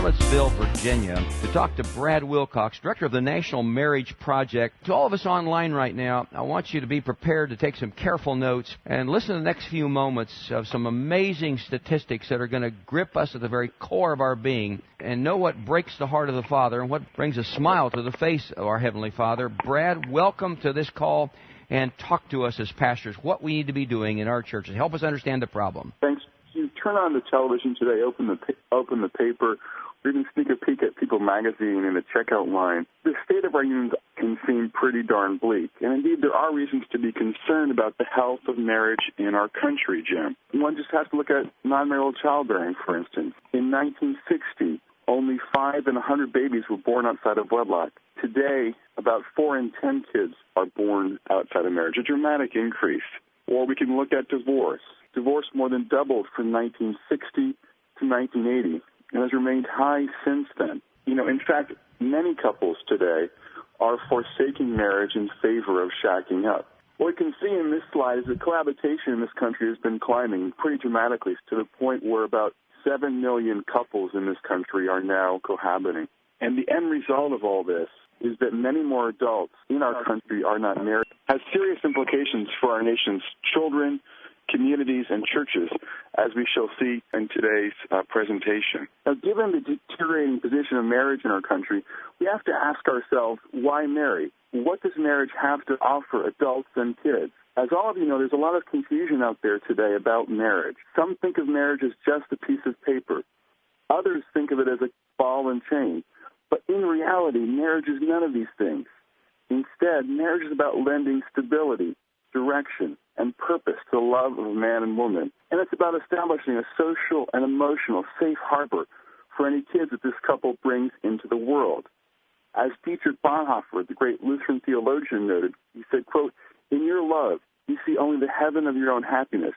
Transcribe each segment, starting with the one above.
Charlottesville, Virginia, to talk to Brad Wilcox, director of the National Marriage Project. To all of us online right now, I want you to be prepared to take some careful notes and listen to the next few moments of some amazing statistics that are going to grip us at the very core of our being and know what breaks the heart of the Father and what brings a smile to the face of our Heavenly Father. Brad, welcome to this call, and talk to us as pastors what we need to be doing in our churches. Help us understand the problem. Thanks. You turn on the television today, open the paper, or even sneak a peek at People magazine in the checkout line. The state of our union can seem pretty darn bleak. And indeed, there are reasons to be concerned about the health of marriage in our country, Jim. One just has to look at non-marital childbearing, for instance. In 1960, only 5 in 100 babies were born outside of wedlock. Today, about 4 in 10 kids are born outside of marriage, a dramatic increase. Or we can look at divorce. Divorce more than doubled from 1960 to 1980 and has remained high since then. In fact, many couples today are forsaking marriage in favor of shacking up. What we can see in this slide is that cohabitation in this country has been climbing pretty dramatically to the point where about 7 million couples in this country are now cohabiting. And the end result of all this is that many more adults in our country are not married. It has serious implications for our nation's children, communities, and churches, as we shall see in today's presentation. Now, given the deteriorating position of marriage in our country, we have to ask ourselves, why marry? What does marriage have to offer adults and kids? As all of you know, there's a lot of confusion out there today about marriage. Some think of marriage as just a piece of paper. Others think of it as a ball and chain. But in reality, marriage is none of these things. Instead, marriage is about lending stability, direction, and purpose to the love of a man and woman. And it's about establishing a social and emotional safe harbor for any kids that this couple brings into the world. As Dietrich Bonhoeffer, the great Lutheran theologian, noted, he said, quote, "In your love, you see only the heaven of your own happiness,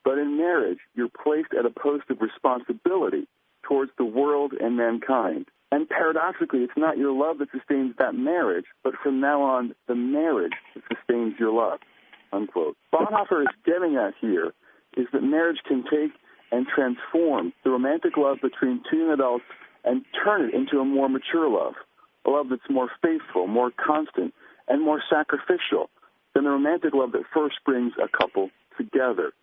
but in marriage, you're placed at a post of responsibility towards the world and mankind. And paradoxically, it's not your love that sustains that marriage, but from now on, the marriage that sustains your love." Unquote. Bonhoeffer is getting at here is that marriage can take and transform the romantic love between two young adults and turn it into a more mature love, a love that's more faithful, more constant, and more sacrificial than the romantic love that first brings a couple together.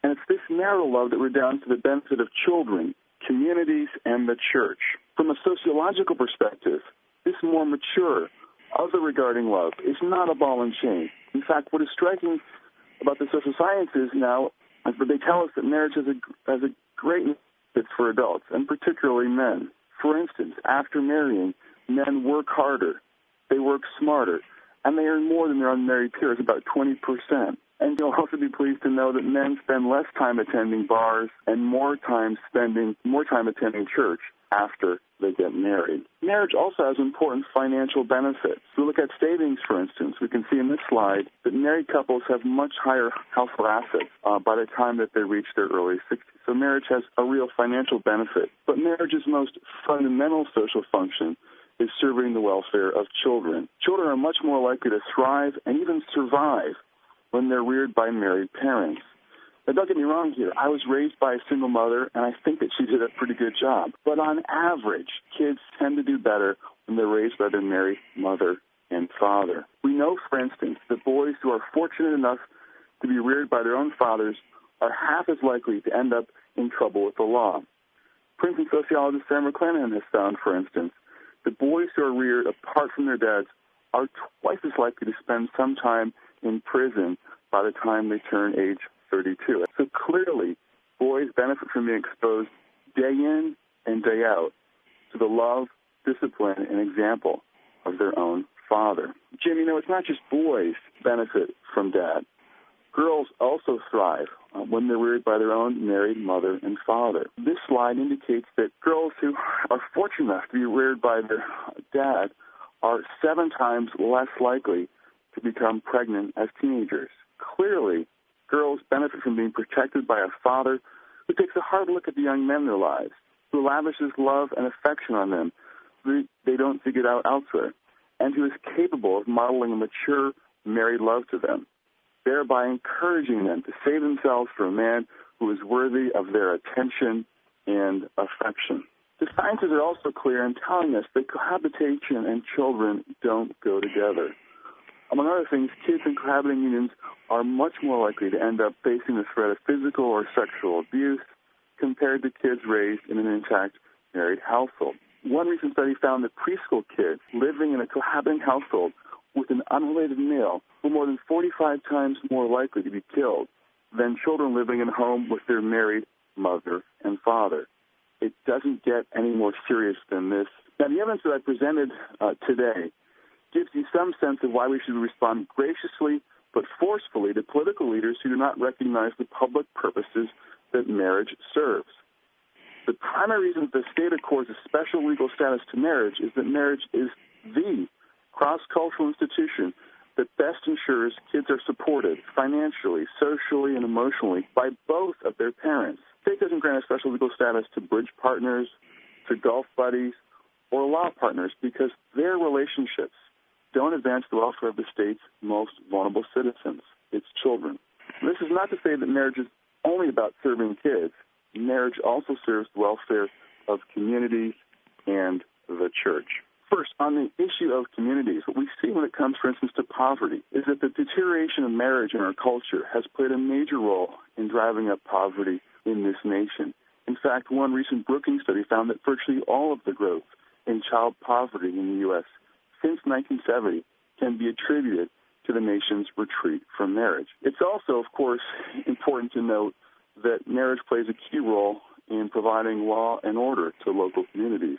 And it's this marital love that redounds to the benefit of children, communities, and the church. From a sociological perspective, this more mature, other-regarding love is not a ball and chain. In fact, what is striking about the social sciences now is that they tell us that marriage has a great benefit for adults, and particularly men. For instance, after marrying, men work harder, they work smarter, and they earn more than their unmarried peers, about 20%. And you'll also be pleased to know that men spend less time attending bars and more time attending church after they get married. Marriage also has important financial benefits. If we look at savings, for instance, we can see in this slide that married couples have much higher household assets by the time that they reach their early 60s. So marriage has a real financial benefit. But marriage's most fundamental social function is serving the welfare of children. Children are much more likely to thrive and even survive when they're reared by married parents. Now, don't get me wrong here. I was raised by a single mother, and I think that she did a pretty good job. But on average, kids tend to do better when they're raised by their married mother and father. We know, for instance, that boys who are fortunate enough to be reared by their own fathers are half as likely to end up in trouble with the law. Princeton sociologist Sarah McClanahan has found, for instance, that boys who are reared apart from their dads are twice as likely to spend some time in prison by the time they turn age 32. So clearly, boys benefit from being exposed day in and day out to the love, discipline, and example of their own father. Jim, it's not just boys benefit from dad. Girls also thrive when they're reared by their own married mother and father. This slide indicates that girls who are fortunate enough to be reared by their dad are 7 times less likely to become pregnant as teenagers. Clearly, girls benefit from being protected by a father who takes a hard look at the young men in their lives, who lavishes love and affection on them so they don't seek it out elsewhere, and who is capable of modeling a mature married love to them, thereby encouraging them to save themselves for a man who is worthy of their attention and affection. The sciences are also clear in telling us that cohabitation and children don't go together. Among other things, kids in cohabiting unions are much more likely to end up facing the threat of physical or sexual abuse compared to kids raised in an intact married household. One recent study found that preschool kids living in a cohabiting household with an unrelated male were more than 45 times more likely to be killed than children living in a home with their married mother and father. It doesn't get any more serious than this. Now, the evidence that I presented today gives you some sense of why we should respond graciously but forcefully to political leaders who do not recognize the public purposes that marriage serves. The primary reason the state accords a special legal status to marriage is that marriage is the cross-cultural institution that best ensures kids are supported financially, socially, and emotionally by both of their parents. The state doesn't grant a special legal status to bridge partners, to golf buddies, or law partners because their relationships don't advance the welfare of the state's most vulnerable citizens, its children. This is not to say that marriage is only about serving kids. Marriage also serves the welfare of communities and the church. First, on the issue of communities, what we see when it comes, for instance, to poverty is that the deterioration of marriage in our culture has played a major role in driving up poverty in this nation. In fact, one recent Brookings study found that virtually all of the growth in child poverty in the U.S. since 1970 can be attributed to the nation's retreat from marriage. It's also, of course, important to note that marriage plays a key role in providing law and order to local communities.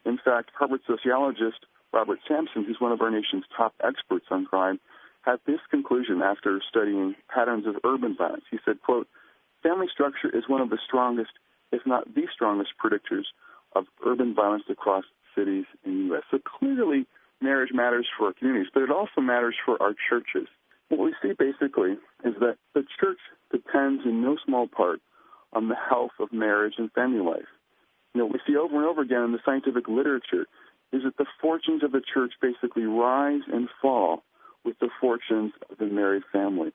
In fact, Harvard sociologist Robert Sampson, who's one of our nation's top experts on crime, had this conclusion after studying patterns of urban violence. He said, quote, "Family structure is one of the strongest, if not the strongest, predictors of urban violence across cities in the U.S." So clearly, marriage matters for our communities, but it also matters for our churches. What we see basically is that the church depends in no small part on the health of marriage and family life. What we see over and over again in the scientific literature is that the fortunes of the church basically rise and fall with the fortunes of the married family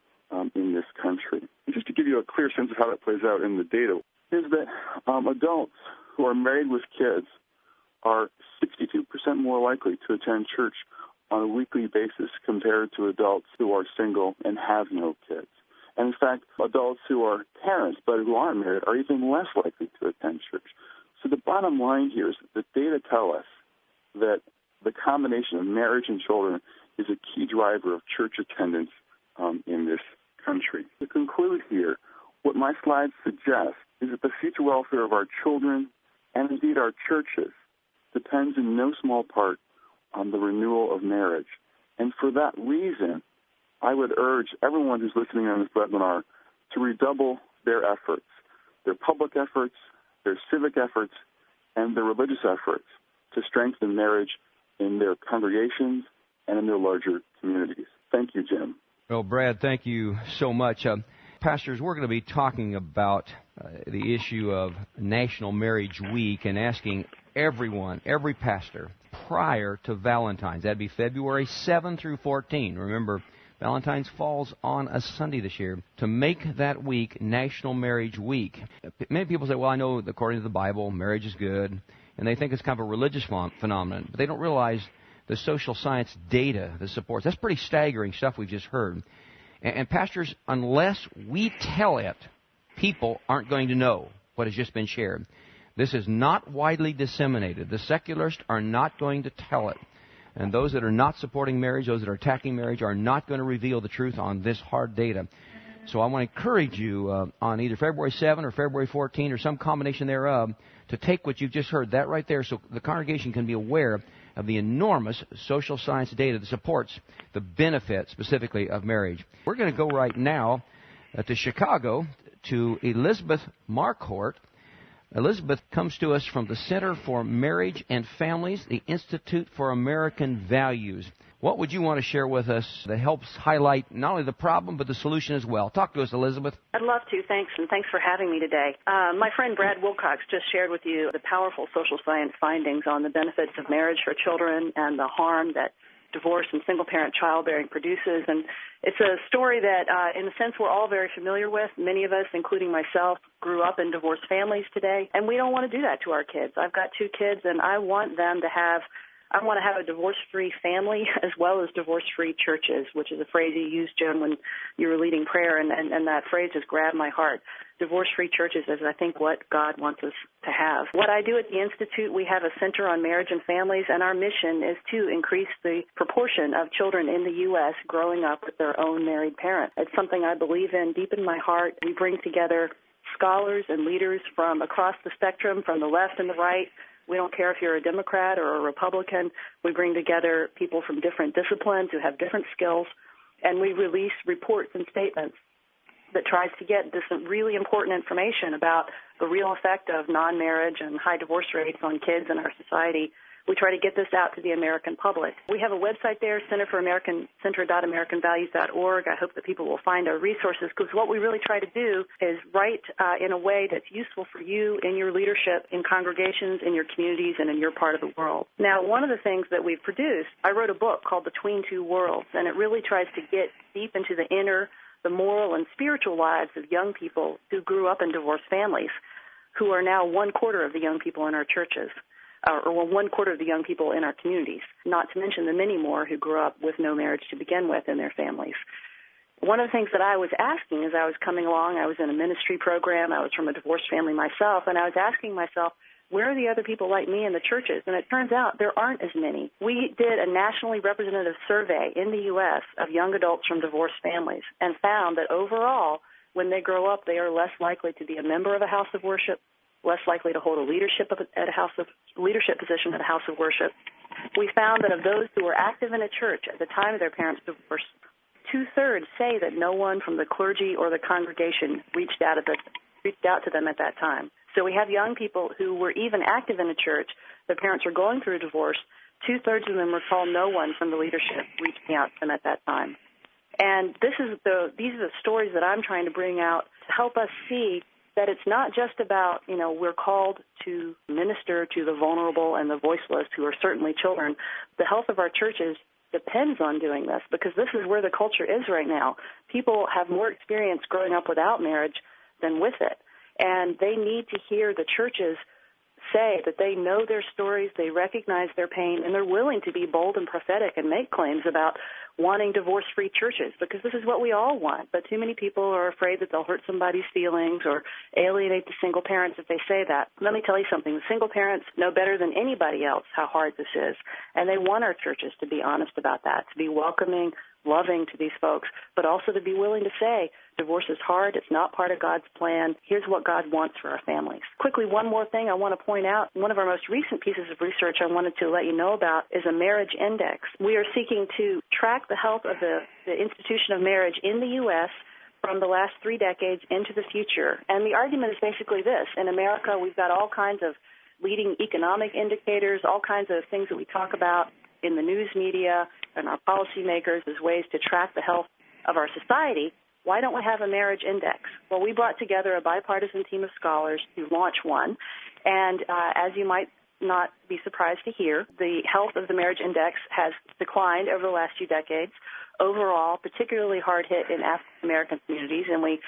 in this country. And just to give you a clear sense of how that plays out in the data, is that adults who are married with kids are 62% more likely to attend church on a weekly basis compared to adults who are single and have no kids. And in fact, adults who are parents but who aren't married are even less likely to attend church. So the bottom line here is that the data tell us that the combination of marriage and children is a key driver of church attendance in this country. To conclude here, what my slides suggest is that the future welfare of our children and indeed our churches depends in no small part on the renewal of marriage. And for that reason, I would urge everyone who's listening on this webinar to redouble their efforts, their public efforts, their civic efforts, and their religious efforts to strengthen marriage in their congregations and in their larger communities. Thank you, Jim. Well, Brad, thank you so much. Pastors, we're going to be talking about the issue of National Marriage Week and asking everyone, every pastor, prior to Valentine's. That'd be February 7 through 14. Remember, Valentine's falls on a Sunday this year, to make that week National Marriage Week. Many people say, well, I know according to the Bible, marriage is good, and they think it's kind of a religious phenomenon, but they don't realize the social science data that supports. That's pretty staggering stuff we've just heard. And pastors, unless we tell it, people aren't going to know what has just been shared. This is not widely disseminated. The secularists are not going to tell it. And those that are not supporting marriage, those that are attacking marriage, are not going to reveal the truth on this hard data. So I want to encourage you on either February 7 or February 14 or some combination thereof to take what you've just heard, that right there, so the congregation can be aware of the enormous social science data that supports the benefit specifically of marriage. We're going to go right now to Chicago to Elizabeth Marquardt. Elizabeth comes to us from the Center for Marriage and Families, the Institute for American Values. What would you want to share with us that helps highlight not only the problem, but the solution as well? Talk to us, Elizabeth. I'd love to, thanks, and thanks for having me today. My friend Brad Wilcox just shared with you the powerful social science findings on the benefits of marriage for children and the harm that divorce and single-parent childbearing produces. And it's a story that, in a sense, we're all very familiar with. Many of us, including myself, grew up in divorced families today, and we don't want to do that to our kids. I've got 2 kids, and I want to have a divorce-free family as well as divorce-free churches, which is a phrase you used, Joan, when you were leading prayer, and that phrase has grabbed my heart. Divorce-free churches is, I think, what God wants us to have. What I do at the Institute, we have a center on marriage and families, and our mission is to increase the proportion of children in the U.S. growing up with their own married parent. It's something I believe in deep in my heart. We bring together scholars and leaders from across the spectrum, from the left and the right. We don't care if you're a Democrat or a Republican. We bring together people from different disciplines who have different skills, and we release reports and statements that tries to get this really important information about the real effect of non-marriage and high divorce rates on kids in our society. We try to get this out to the American public. We have a website there, center.americanvalues.org. I hope that people will find our resources, because what we really try to do is write in a way that's useful for you in your leadership, in congregations, in your communities, and in your part of the world. Now, one of the things that we've produced, I wrote a book called Between Two Worlds, and it really tries to get deep into the moral and spiritual lives of young people who grew up in divorced families, who are now 1/4 of the young people in our churches. Or 1/4 of the young people in our communities, not to mention the many more who grew up with no marriage to begin with in their families. One of the things that I was asking as I was coming along, I was in a ministry program, I was from a divorced family myself, and I was asking myself, where are the other people like me in the churches? And it turns out there aren't as many. We did a nationally representative survey in the U.S. of young adults from divorced families and found that overall, when they grow up, they are less likely to be a member of a house of worship, less likely to hold a leadership position at a house of worship. We found that of those who were active in a church at the time of their parents' divorce, 2/3 say that no one from the clergy or the congregation reached out to them at that time. So we have young people who were even active in a church. Their parents were going through a divorce. 2/3 of them recall no one from the leadership reaching out to them at that time. And these are the stories that I'm trying to bring out to help us see that it's not just about, we're called to minister to the vulnerable and the voiceless, who are certainly children. The health of our churches depends on doing this, because this is where the culture is right now. People have more experience growing up without marriage than with it, and they need to hear the churches say that they know their stories, they recognize their pain, and they're willing to be bold and prophetic and make claims about wanting divorce-free churches, because this is what we all want. But too many people are afraid that they'll hurt somebody's feelings or alienate the single parents if they say that. Let me tell you something. The single parents know better than anybody else how hard this is, and they want our churches to be honest about that, to be welcoming, loving to these folks, but also to be willing to say, divorce is hard, it's not part of God's plan, here's what God wants for our families. Quickly, one more thing I want to point out. One of our most recent pieces of research I wanted to let you know about is a marriage index. We are seeking to track the health of the institution of marriage in the U.S. from the last 3 decades into the future. And the argument is basically this. In America, we've got all kinds of leading economic indicators, all kinds of things that we talk about in the news media and our policymakers as ways to track the health of our society. Why don't we have a marriage index? Well, we brought together a bipartisan team of scholars to launch one, and as you might not be surprised to hear, the health of the marriage index has declined over the last few decades. Overall, particularly hard hit in African American communities, and we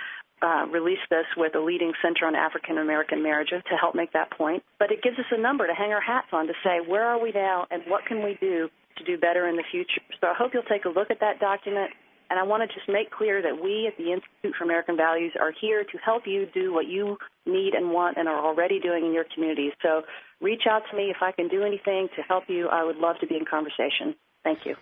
released this with a leading center on African American marriages to help make that point. But it gives us a number to hang our hats on to say, where are we now and what can we do to do better in the future? So I hope you'll take a look at that document. And I want to just make clear that we at the Institute for American Values are here to help you do what you need and want and are already doing in your communities. So reach out to me if I can do anything to help you. I would love to be in conversation. Thank you.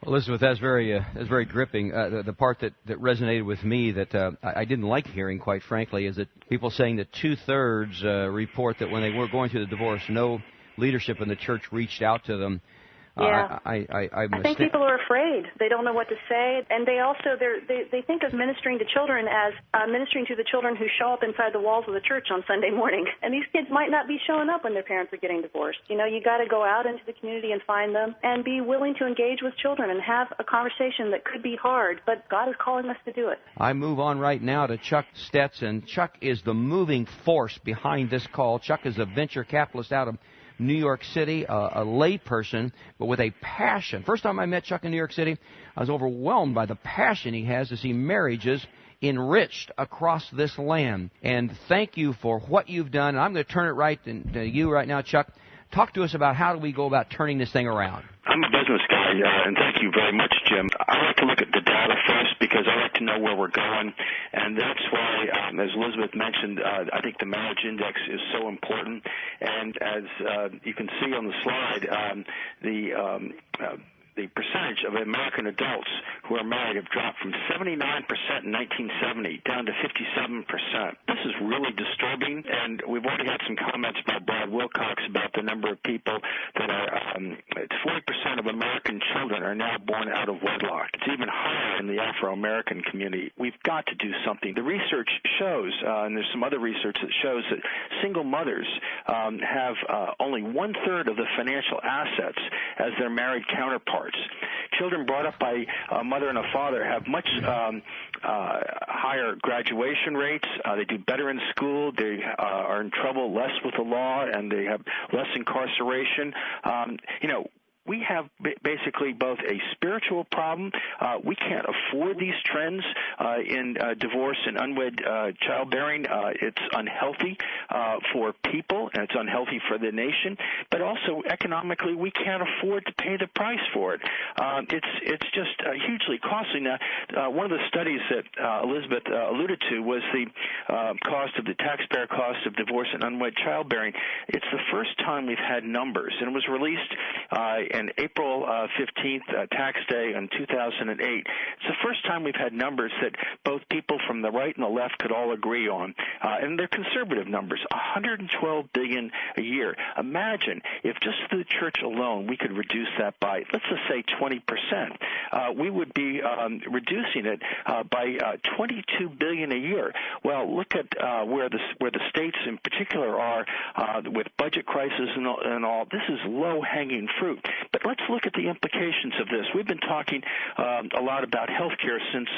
Well, Elizabeth, that's very gripping. The part that resonated with me that I didn't like hearing, quite frankly, is that people saying that 2/3 report that when they were going through the divorce, no leadership in the church reached out to them. Yeah. I think people are afraid. They don't know what to say, and they also they think of ministering to children as ministering to the children who show up inside the walls of the church on Sunday morning. And these kids might not be showing up when their parents are getting divorced. You got to go out into the community and find them and be willing to engage with children and have a conversation that could be hard, but God is calling us to do it. I move on right now to Chuck Stetson. Chuck is the moving force behind this call. Chuck is a venture capitalist out of New York City, a lay person, but with a passion. First time I met Chuck in New York City, I was overwhelmed by the passion he has to see marriages enriched across this land. And thank you for what you've done. And I'm going to turn it right to you right now, Chuck. Talk to us about how do we go about turning this thing around. I'm a business guy, and thank you very much, Jim. I like to look at the data first because I like to know where we're going, and that's why, as Elizabeth mentioned, I think the marriage index is so important. And as you can see on the slide, the percentage of American adults who are married have dropped from 79% in 1970 down to 57%. This is really disturbing, and we've already had some comments by Brad Wilcox about the number of people that are, 40% of American children are now born out of wedlock. It's even higher in the Afro-American community. We've got to do something. The research shows, and there's some other research that shows that single mothers have only one-third of the financial assets as their married counterparts. Children brought up by a mother and a father have much higher graduation rates. They do better in school. They are in trouble less with the law, and they have less incarceration. We have basically both a spiritual problem. We can't afford these trends in divorce and unwed childbearing. It's unhealthy for people, and it's unhealthy for the nation. But also economically, we can't afford to pay the price for it. It's just hugely costly. Now, one of the studies that Elizabeth alluded to was the cost of the taxpayer cost of divorce and unwed childbearing. It's the first time we've had numbers, and it was released in April 15th, tax day in 2008. It's the first time we've had numbers that both people from the right and the left could all agree on, and they're conservative numbers, $112 billion a year. Imagine if just the church alone we could reduce that by, let's just say, 20%. We would be reducing it by $22 billion a year. Well, look at where the states in particular are with budget crisis and all. This is low-hanging fruit. But let's look at the implications of this. We've been talking a lot about health care since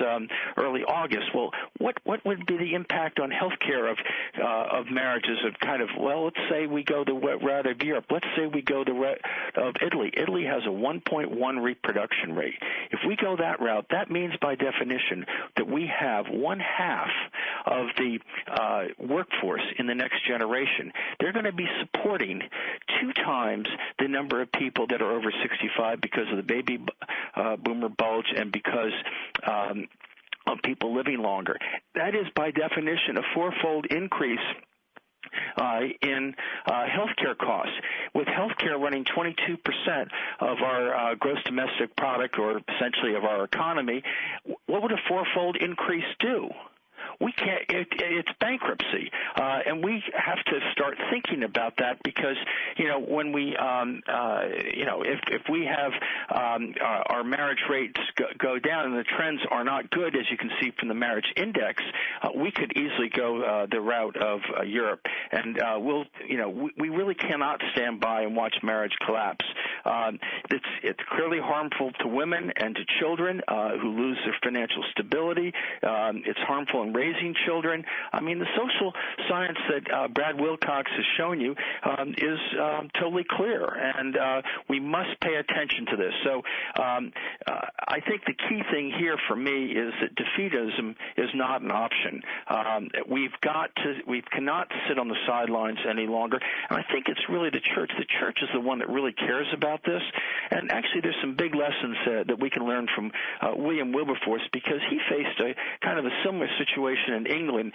early August. Well, what would be the impact on health care of marriages of kind of, well, let's say we go the route of Europe. Let's say we go the route of Italy. Italy has a 1.1 reproduction rate. If we go that route, that means by definition that we have one half of the workforce in the next generation. They're going to be supporting 2 times the number of people that are over 65 because of the baby boomer bulge and because of people living longer. That is, by definition, a 4-fold increase in healthcare costs. With healthcare running 22% of our gross domestic product, or essentially of our economy, what would a 4-fold increase do? We can't. It's bankruptcy, and we have to start thinking about that because when we if we have our marriage rates go down and the trends are not good, as you can see from the marriage index, we could easily go the route of Europe, and we really cannot stand by and watch marriage collapse. It's clearly harmful to women and to children who lose their financial stability. It's harmful in raising children. I mean, the social science that Brad Wilcox has shown you is totally clear, and we must pay attention to this. So I think the key thing here for me is that defeatism is not an option. We cannot sit on the sidelines any longer, and I think it's really the church. The church is the one that really cares about this, and actually there's some big lessons that we can learn from William Wilberforce, because he faced a kind of a similar situation in England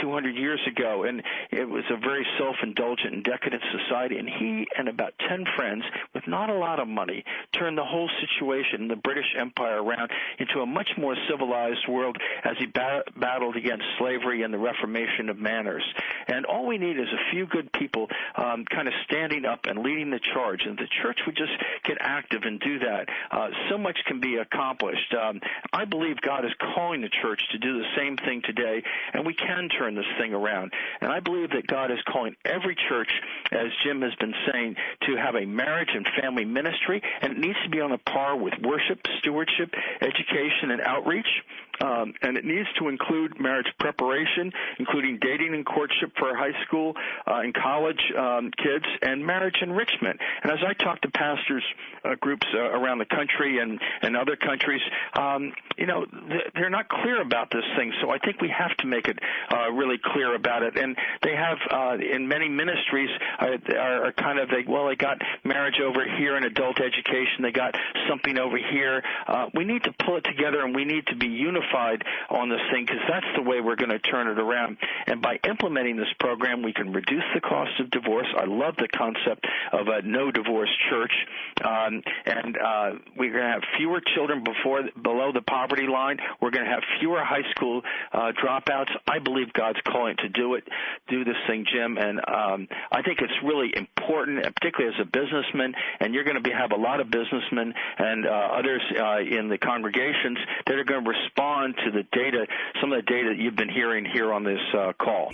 200 years ago, and it was a very self-indulgent and decadent society, and he and about 10 friends with not a lot of money turned the whole situation in the British Empire around into a much more civilized world as he battled against slavery and the reformation of manners. And all we need is a few good people kind of standing up and leading the charge, and the church would just get active and do that. So much can be accomplished. I believe God is calling the church to do the same thing today, and we can turn this thing around. And I believe that God is calling every church, as Jim has been saying, to have a marriage and family ministry, and it needs to be on a par with worship, stewardship, education, and outreach. and it needs to include marriage preparation, including dating and courtship for high school and college kids, and marriage enrichment. And as I talk to pastors groups around the country and other countries, they're not clear about this thing. So I think we have to make it really clear about it. And they have, in many ministries, are kind of, they got marriage over here in adult education. They got something over here. We need to pull it together, and we need to be unified on this thing, because that's the way we're going to turn it around. And by implementing this program, we can reduce the cost of divorce. I love the concept of a no-divorce church. And we're going to have fewer children below the poverty line. We're going to have fewer high school dropouts. I believe God's calling to do this thing, Jim. And I think it's really important, particularly as a businessman, and you're going to have a lot of businessmen and others in the congregations that are going to respond to the data, some of the data that you've been hearing here on this call.